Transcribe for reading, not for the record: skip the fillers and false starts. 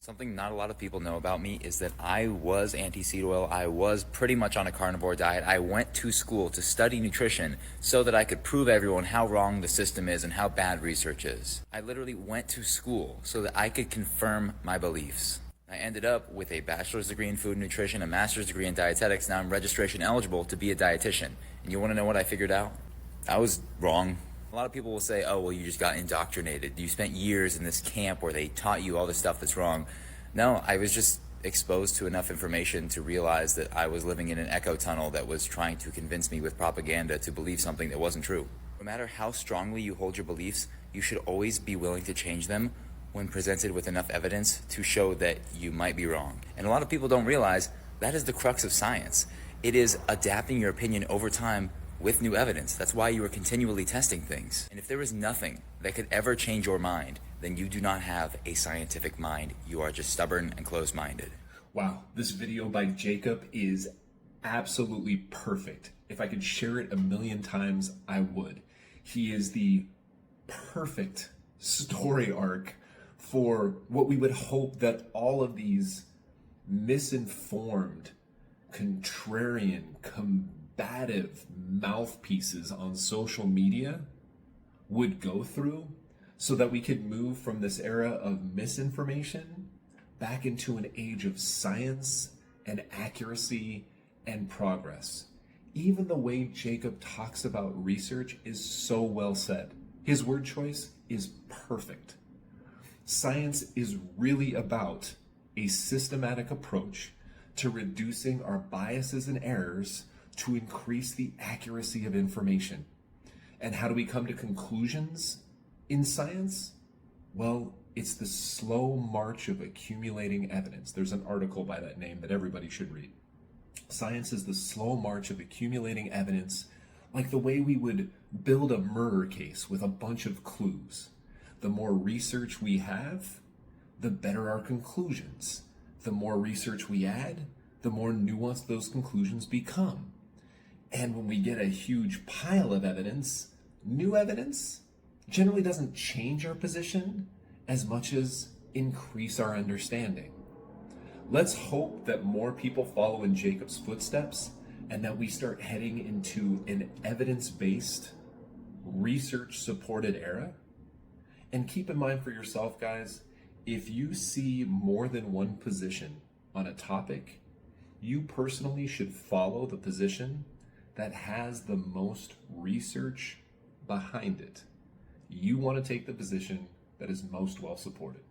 Something not a lot of people know about me is that I was anti-seed oil. I was pretty much on a carnivore diet. I went to school to study nutrition so that I could prove everyone how wrong the system is and how bad research is. I literally went to school so that I could confirm my beliefs. I ended up with a bachelor's degree in food nutrition, a master's degree in dietetics. Now I'm registration eligible to be a dietitian. And you want to know what I figured out? I was wrong. A lot of people will say, oh, well, you just got indoctrinated. You spent years in this camp where they taught you all this stuff that's wrong. No, I was just exposed to enough information to realize that I was living in an echo tunnel that was trying to convince me with propaganda to believe something that wasn't true. No matter how strongly you hold your beliefs, you should always be willing to change them when presented with enough evidence to show that you might be wrong. And a lot of people don't realize that is the crux of science. It is adapting your opinion over time with new evidence. That's why you are continually testing things. And if there is nothing that could ever change your mind, then you do not have a scientific mind. You are just stubborn and closed-minded. Wow, this video by Jacob is absolutely perfect. If I could share it 1,000,000 times, I would. He is the perfect story arc for what we would hope that all of these misinformed, contrarian, combative mouthpieces on social media would go through, so that we could move from this era of misinformation back into an age of science and accuracy and progress. Even the way Jacob talks about research is so well said. His word choice is perfect. Science is really about a systematic approach to reducing our biases and errors to increase the accuracy of information. And how do we come to conclusions in science? Well, it's the slow march of accumulating evidence. There's an article by that name that everybody should read. Science is the slow march of accumulating evidence, like the way we would build a murder case with a bunch of clues. The more research we have, the better our conclusions. The more research we add, the more nuanced those conclusions become. And when we get a huge pile of evidence, new evidence generally doesn't change our position as much as increase our understanding. Let's hope that more people follow in Jacob's footsteps and that we start heading into an evidence-based, research-supported era. And keep in mind for yourself, guys, if you see more than one position on a topic, you personally should follow the position that has the most research behind it. You want to take the position that is most well supported.